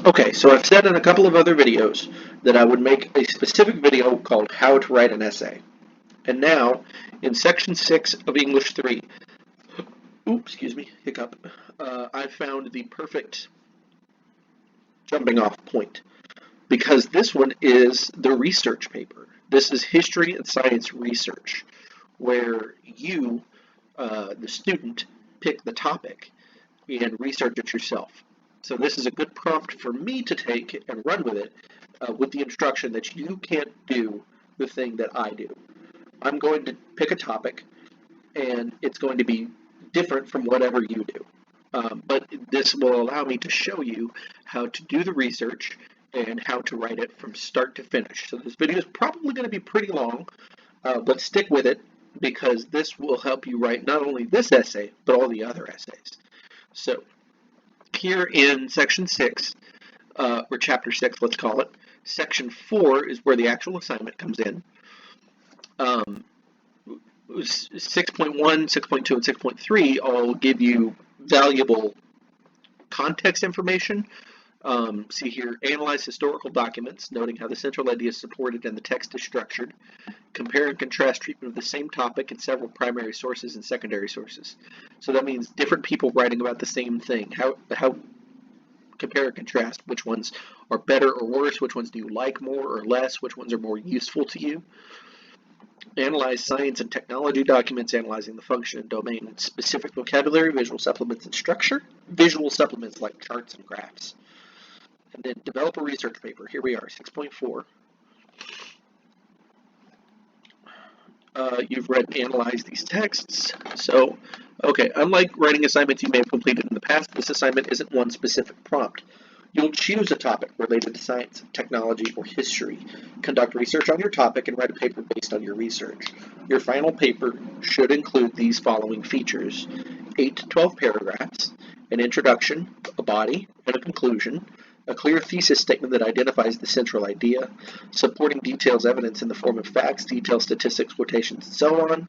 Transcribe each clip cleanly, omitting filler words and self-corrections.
Okay, so I've said in a couple of other videos that I would make a specific video called How to Write an Essay. And now, in Section 6 of English 3, excuse me, hiccup, I found the perfect jumping off point, because this one is the research paper. This is history and science research, where you, the student, pick the topic and research it yourself. So this is a good prompt for me to take and run with it, with the instruction that you can't do the thing that I do. I'm going to pick a topic, and it's going to be different from whatever you do. But this will allow me to show you how to do the research and how to write it from start to finish. So this video is probably going to be pretty long, but stick with it, because this will help you write not only this essay, but all the other essays. So here in Section 6, or Chapter 6, let's call it, Section 4 is where the actual assignment comes in. 6.1, 6.2, and 6.3 all give you valuable context information. See here, analyze historical documents, noting how the central idea is supported and the text is structured. Compare and contrast treatment of the same topic in several primary sources and secondary sources. So that means different people writing about the same thing. How compare and contrast which ones are better or worse, which ones do you like more or less, which ones are more useful to you. Analyze science and technology documents, analyzing the function and domain and specific vocabulary, visual supplements and structure, visual supplements like charts and graphs. And then develop a research paper. Here we are, 6.4. You've read and analyzed these texts. So, okay, unlike writing assignments you may have completed in the past, this assignment isn't one specific prompt. You'll choose a topic related to science, technology, or history. Conduct research on your topic and write a paper based on your research. Your final paper should include these following features: 8 to 12 paragraphs, an introduction, a body, and a conclusion, a clear thesis statement that identifies the central idea, supporting details evidence in the form of facts, details, statistics, quotations, and so on,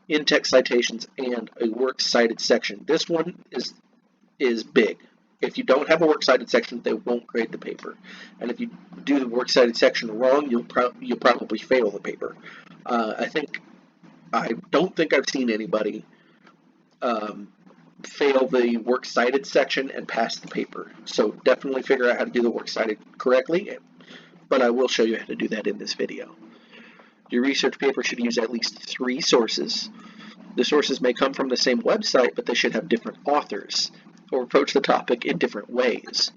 in-text citations, and a works cited section. This one is big. If you don't have a works cited section, they won't grade the paper. And if you do the works cited section wrong, you'll probably fail the paper. I don't think I've seen anybody fail the works cited section and pass the paper. So definitely figure out how to do the works cited correctly, but I will show you how to do that in this video. Your research paper should use at least 3 sources. The sources may come from the same website, but they should have different authors, or approach the topic in different ways.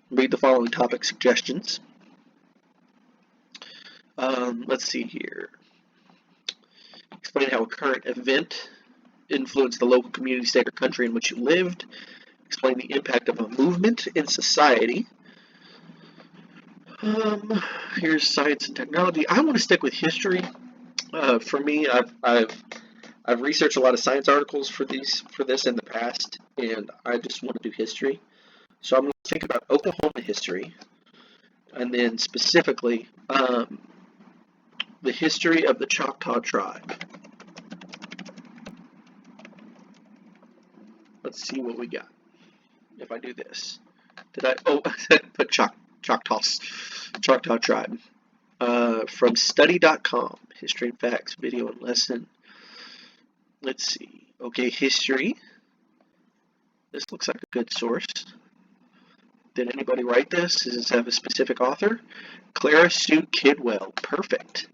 Read the following topic suggestions. Let's see here. Explain how a current event influenced the local community, state, or country in which you lived. Explain the impact of a movement in society. Here's science and technology. I want to stick with history. For me, I've researched a lot of science articles for this in the past, and I just want to do history. So I'm going to think about Oklahoma history, and then specifically the history of the Choctaw tribe. Let's see what we got. If I do this, put Choctaw tribe. From study.com, history and facts, video and lesson. Let's see. Okay, history. This looks like a good source. Did anybody write this? Does this have a specific author? Clara Sue Kidwell. Perfect.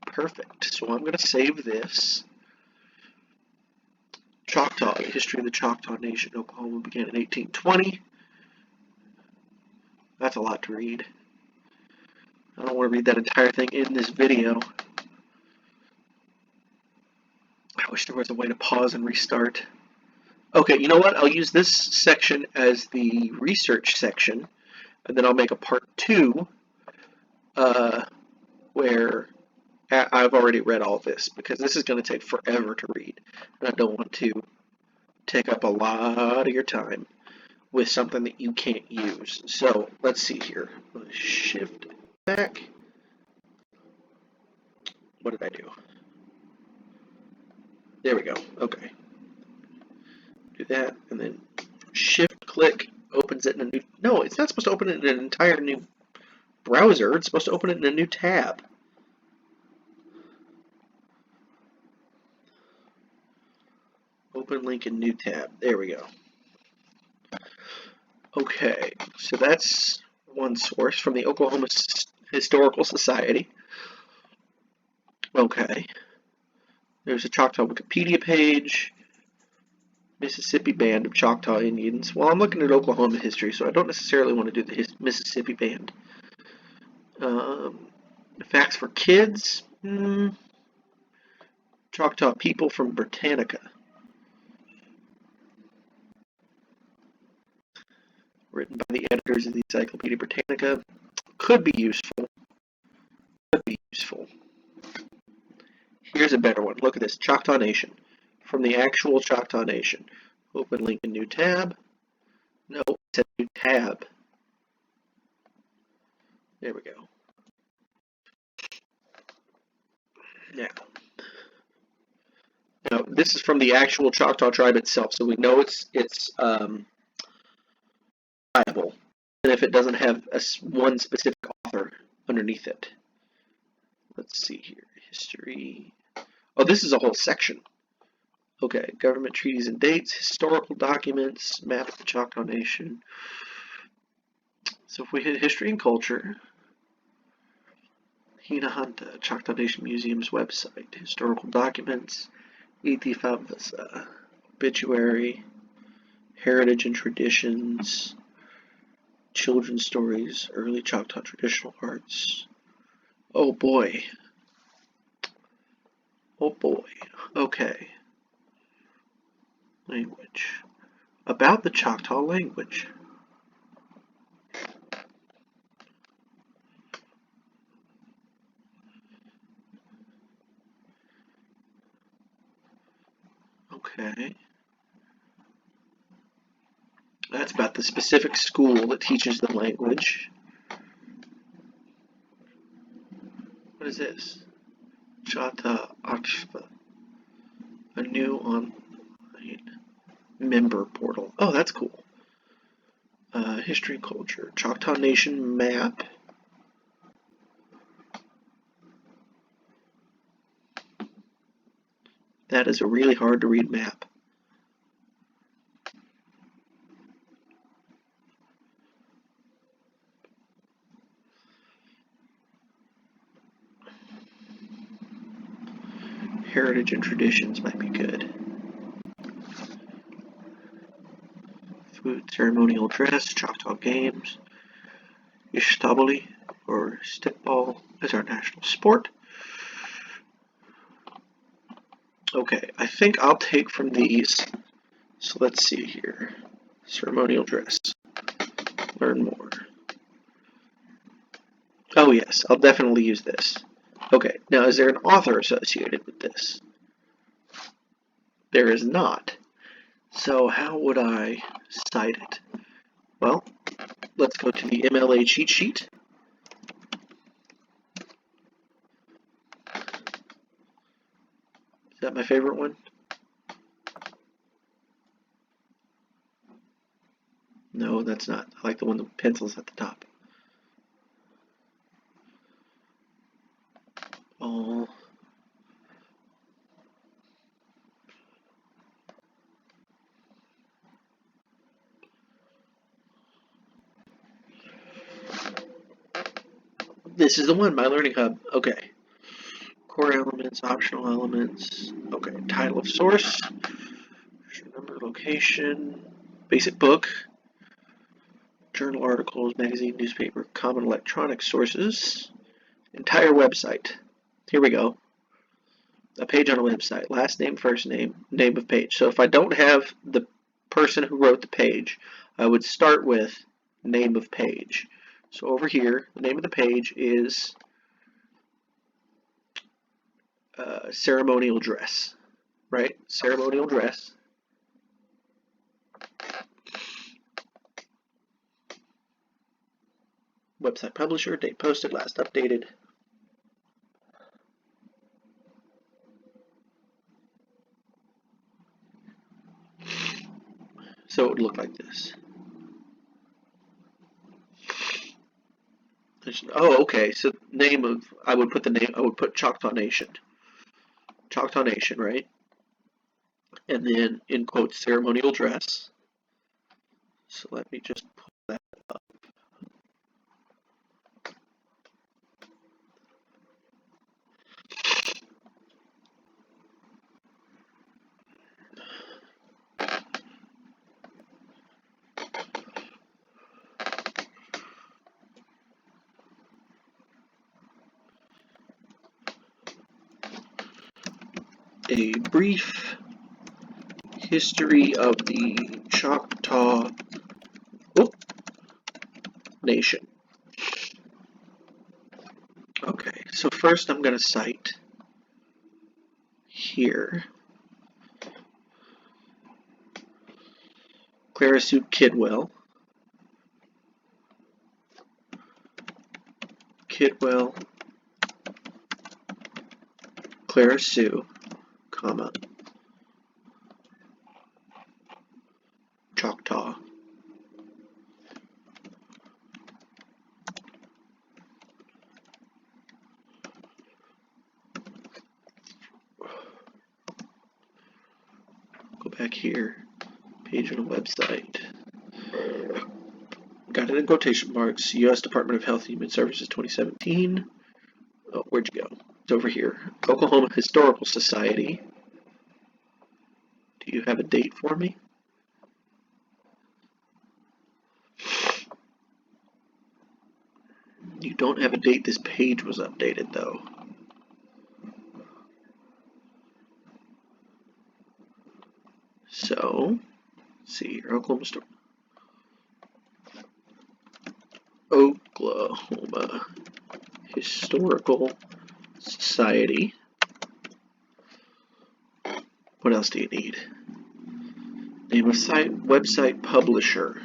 Perfect. So I'm going to save this. Choctaw, the history of the Choctaw Nation, Oklahoma began in 1820. That's a lot to read. I don't want to read that entire thing in this video. I wish there was a way to pause and restart. Okay, you know what? I'll use this section as the research section, and then I'll make a part 2 where I've already read all this, because this is going to take forever to read, and I don't want to take up a lot of your time with something that you can't use. So let's see here. Let's shift back. What did I do? There we go. Okay. Do that, and then shift click Opens it in a new... No, it's not supposed to open it in an entire new browser. It's supposed to open it in a new tab. Open link in new tab. There we go. Okay, so that's one source from the Oklahoma Historical Society. Okay. There's a Choctaw Wikipedia page. Mississippi Band of Choctaw Indians. Well, I'm looking at Oklahoma history, so I don't necessarily want to do the Mississippi Band. Facts for kids. Choctaw people from Britannica. Written by the editors of the Encyclopedia Britannica. Could be useful. Could be useful. Here's a better one. Look at this. Choctaw Nation. From the actual Choctaw Nation. Open link in new tab. No, it's a new tab. There we go. Now, this is from the actual Choctaw tribe itself, so we know it's viable. And if it doesn't have one specific author underneath it. Let's see here. History. Oh, this is a whole section. Okay, government treaties and dates, historical documents, map of the Choctaw Nation. So if we hit history and culture, Hinahanta, Choctaw Nation Museum's website, historical documents, Itifavasa, obituary, heritage and traditions, children's stories, early Choctaw traditional arts. Oh boy. Oh boy. Okay. Language. About the Choctaw language. Okay. That's about the specific school that teaches the language. What is this? Chata Akshva. A new online member portal. Oh, that's cool. History and culture. Choctaw Nation map. That is a really hard to read map. Heritage and traditions might be good. Food, ceremonial dress, Choctaw games. Ishtabali, or stickball, is our national sport. Okay, I think I'll take from these. So let's see here. Ceremonial dress. Learn more. Oh yes, I'll definitely use this. Okay, now is there an author associated with this? There is not. So how would I cite it? Well, let's go to the MLA cheat sheet. Is that my favorite one? No, that's not. I like the one with pencils at the top. Oh. This is the one, My Learning Hub. Okay. Core elements, optional elements. Okay, title of source. Number, location. Basic book. Journal articles, magazine, newspaper, common electronic sources. Entire website. Here we go. A page on a website. Last name, first name, name of page. So if I don't have the person who wrote the page, I would start with name of page. So over here, the name of the page is ceremonial dress, right? Ceremonial dress. Website publisher, date posted, last updated. So it would look like this. Oh, okay. So name of I would put the name. I would put Choctaw Nation. Choctaw Nation, right? And then in quotes ceremonial dress. So let me just pull that up. A brief history of the Choctaw Nation. Okay, so first I'm going to cite here Clara Sue Kidwell, Clara Sue, comma, Choctaw. Go back here, page on the website. Got it in quotation marks, U.S. Department of Health and Human Services 2017. Oh, where'd you go? It's over here. Oklahoma Historical Society. Do you have a date for me? You don't have a date this page was updated, though. So, let's see here. Oklahoma Historical Society. What else do you need? Name of site, website, publisher.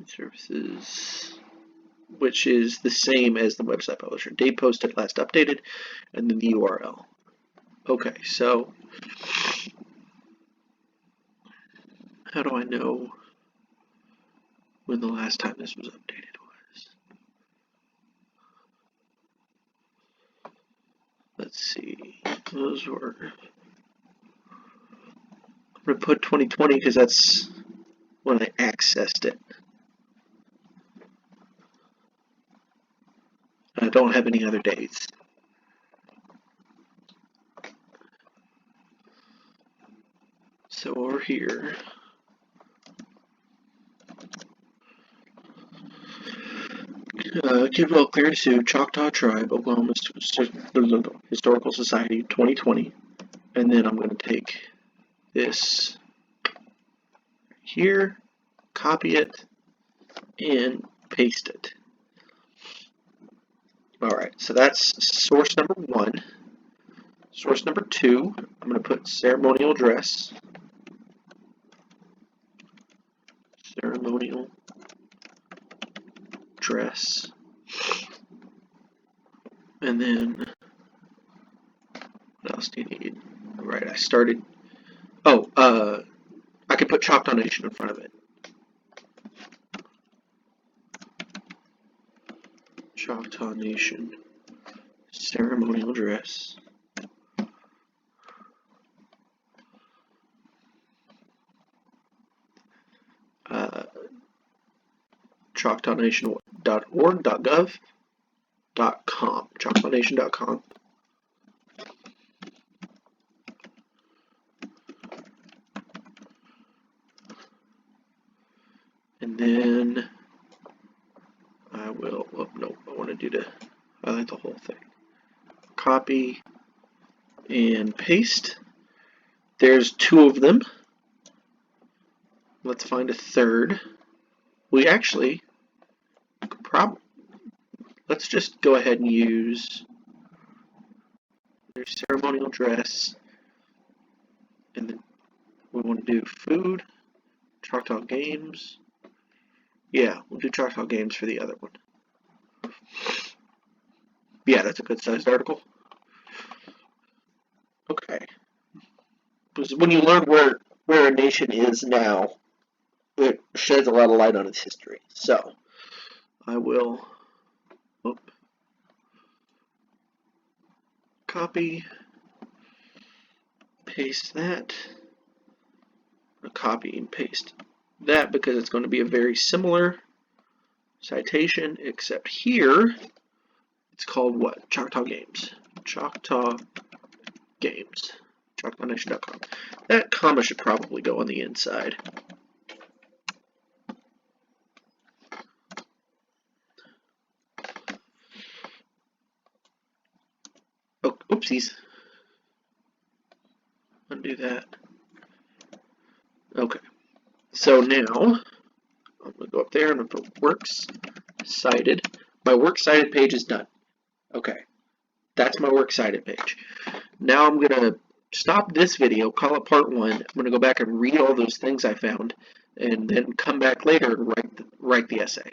Services, which is the same as the website publisher. Date posted, last updated, and then the URL. Okay, so how do I know when the last time this was updated was? Let's see. Those were. I'm going to put 2020 because that's when I accessed it. I don't have any other dates. So over here, Kidwell Clear Sioux Choctaw Tribe, Oklahoma Historical Society 2020. And then I'm going to take this here, copy it, and paste it. Alright, so that's source number 1. Source number 2, I'm going to put ceremonial dress. Ceremonial dress. And then, what else do you need? Right, I started. Oh, I could put Choctaw Nation in front of it. Choctaw Nation. Ceremonial dress. ChoctawNation.org.gov.com. ChoctawNation.com. And then I will, oh no, I want to do to highlight the whole thing. Copy and paste. There's 2 of them. Let's find a third. We actually could let's just go ahead and use their ceremonial dress, and then we want to do food, Choctaw Games. Yeah, we'll do Choctaw Games for the other one. Yeah, that's a good sized article. Okay. Because when you learn where a nation is now, it sheds a lot of light on its history. So I will copy, paste that, copy and paste that because it's going to be a very similar citation, except here it's called what? Choctaw Games. Choctaw Games. ChoctawNation.com. That comma should probably go on the inside. Oh, oopsies. Undo that. Okay. So now, I'm going to go up there and I'm going to put Works Cited. My Works Cited page is done. Okay. That's my Works Cited page. Now I'm going to stop this video, call it part 1. I'm going to go back and read all those things I found, and then come back later and write the essay.